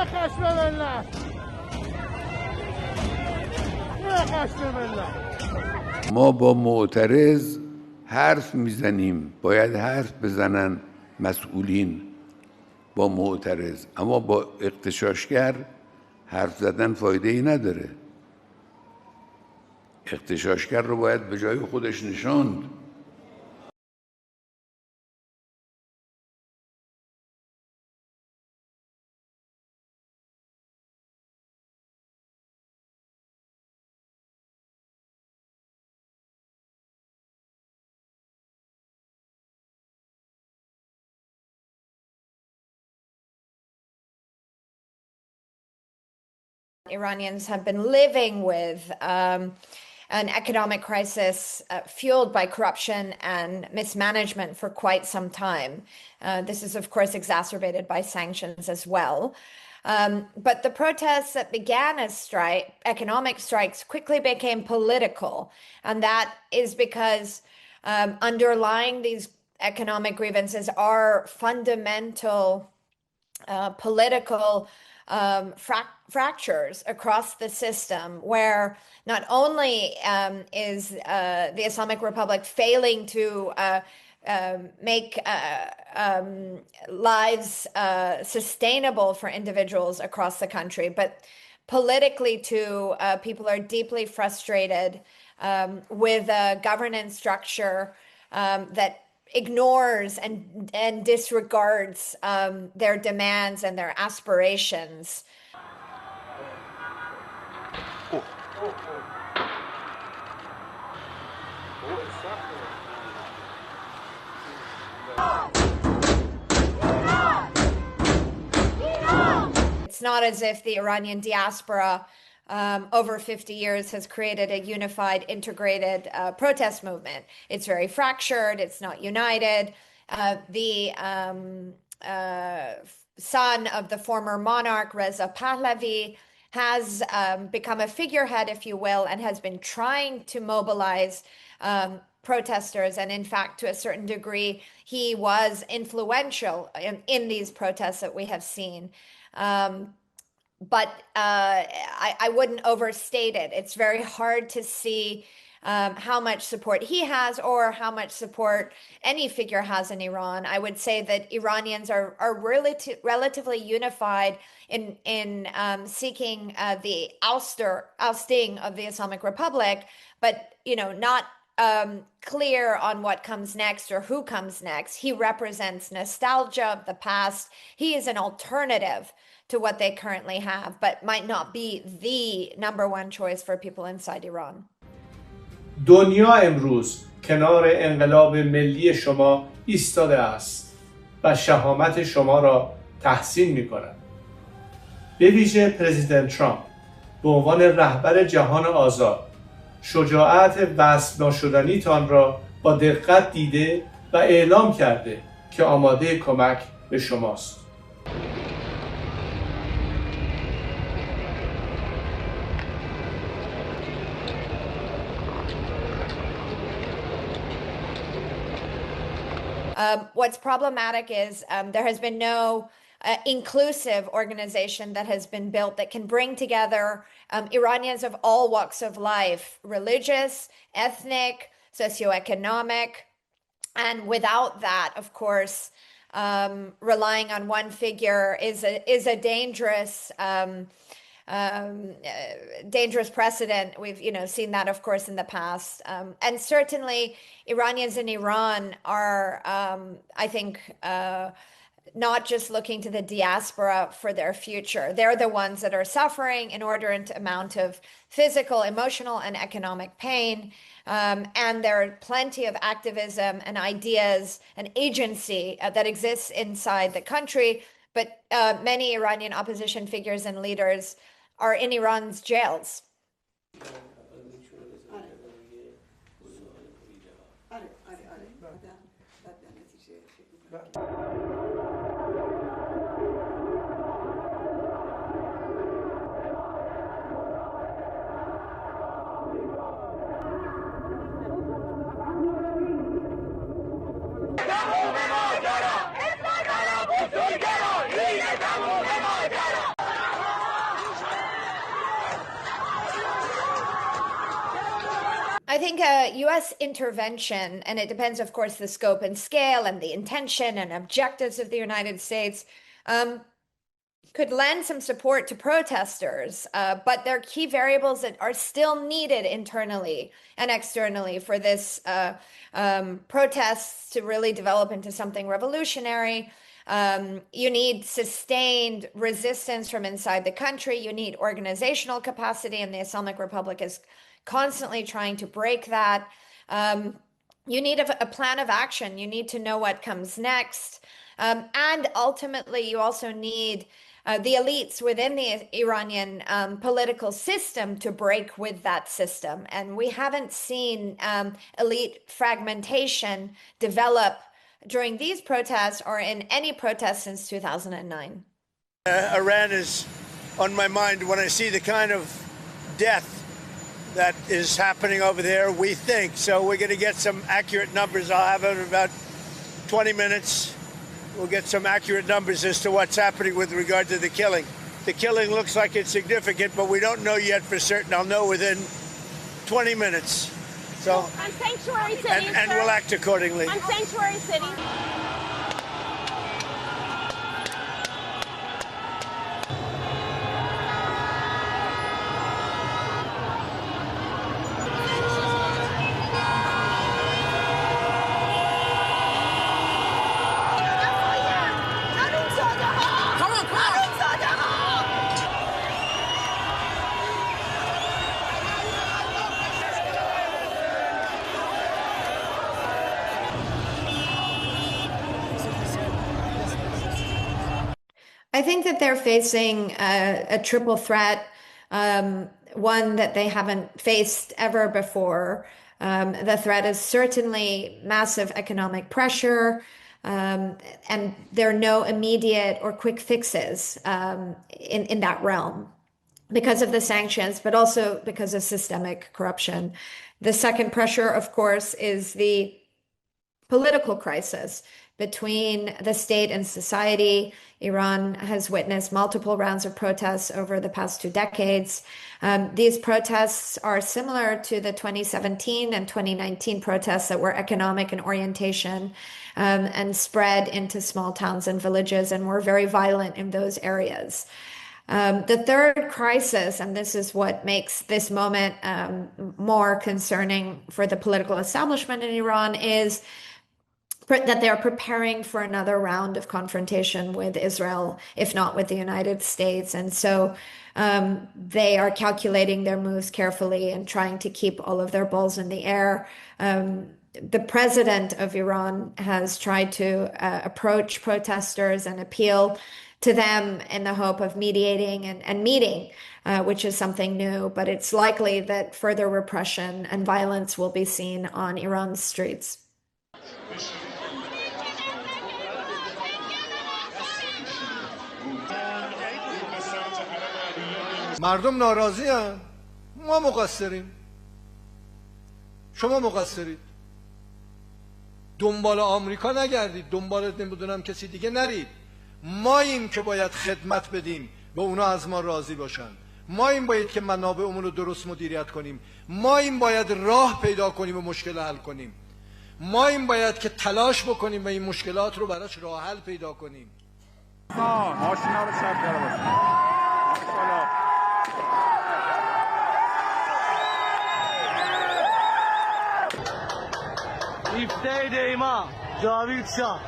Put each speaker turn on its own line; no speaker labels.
خشم ملت، خشم ملت.
ما با معترض حرف میزنیم، باید حرف بزنن مسئولین با معترض، اما با اغتشاشگر حرف زدن فایده ای نداره. اغتشاشگر رو باید به جای خودش نشاند.
Iranians have been living with an economic crisis fueled by corruption and mismanagement for quite some time. This is, of course, exacerbated by sanctions as well. But the protests that began as economic strikes quickly became political. And that is because underlying these economic grievances are fundamental political fractures across the system, where not only is the Islamic Republic failing to make lives sustainable for individuals across the country, but politically too, people are deeply frustrated with a governance structure that ignores and disregards their demands and their aspirations. It's not as if the Iranian diaspora over 50 years has created a unified, integrated protest movement. It's very fractured. It's not united. The son of the former monarch, Reza Pahlavi, has become a figurehead, if you will, and has been trying to mobilize protesters. And in fact, to a certain degree, he was influential in these protests that we have seen. But I wouldn't overstate it. It's very hard to see how much support he has or how much support any figure has in Iran. I would say that Iranians are relatively unified in seeking the ousting of the Islamic Republic, but not clear on what comes next or who comes next. He represents nostalgia of the past. He is an alternative to what they currently have, but might not be the number one choice for people inside Iran.
دنیا امروز کنار انقلاب ملی شما ایستاده است و شهامت شما را تحسین می‌کند. به ویژه پرزیدنت ترامپ به عنوان رهبر جهان آزاد شجاعت وصف ناشدنیتان را با دقت دیده و اعلام کرده که آماده کمک به شماست.
What's problematic is there has been no inclusive organization that has been built that can bring together Iranians of all walks of life, religious, ethnic, socioeconomic. And without that, of course, relying on one figure is a dangerous dangerous precedent. We've seen that, of course, in the past, and certainly Iranians in Iran are, I think, not just looking to the diaspora for their future. They're the ones that are suffering an inordinate amount of physical, emotional, and economic pain. And there are plenty of activism and ideas and agency that exists inside the country. But many Iranian opposition figures and leaders are in Iran's jails. US intervention, and it depends, of course, the scope and scale and the intention and objectives of the United States, could lend some support to protesters, but there are key variables that are still needed internally and externally for this protests to really develop into something revolutionary. You need sustained resistance from inside the country. You need organizational capacity, and the Islamic Republic is constantly trying to break that. You need a plan of action. You need to know what comes next. And ultimately, you also need the elites within the Iranian political system to break with that system. And we haven't seen elite fragmentation develop during these protests or in any protests since 2009.
Iran is on my mind when I see the kind of death that is happening over there, we think. So we're going to get some accurate numbers. I'll have it in about 20 minutes. We'll get some accurate numbers as to what's happening with regard to the killing. The killing looks like it's significant, but we don't know yet for certain. I'll know within 20 minutes. So,
on sanctuary cities,
and we'll act accordingly.
On sanctuary cities.
I think that they're facing a triple threat, one that they haven't faced ever before. The threat is certainly massive economic pressure, and there are no immediate or quick fixes in that realm because of the sanctions, but also because of systemic corruption. The second pressure, of course, is the political crisis between the state and society. Iran has witnessed multiple rounds of protests over the past 2 decades. These protests are similar to the 2017 and 2019 protests that were economic in orientation and spread into small towns and villages and were very violent in those areas. The third crisis, and this is what makes this moment more concerning for the political establishment in Iran, is that they're preparing for another round of confrontation with Israel, if not with the United States. And so they are calculating their moves carefully and trying to keep all of their balls in the air. The president of Iran has tried to approach protesters and appeal to them in the hope of mediating and meeting, which is something new. But it's likely that further repression and violence will be seen on Iran's streets.
مردم ناراضی هستند. ما مقصریم. شما مقصرید. دنبال آمریکا نگردید. دنبال نمیدونم کسی دیگه نرید. ماییم که باید خدمت بدیم و اونا از ما راضی باشن. ماییم باید که منابعمون رو درست مدیریت کنیم. ماییم باید راه پیدا کنیم و مشکل حل کنیم. ماییم باید که تلاش بکنیم و این مشکلات رو براش راه حل پیدا کنیم.
ماشینا رو صف کرده باشید. 17 دیما جاوید شاه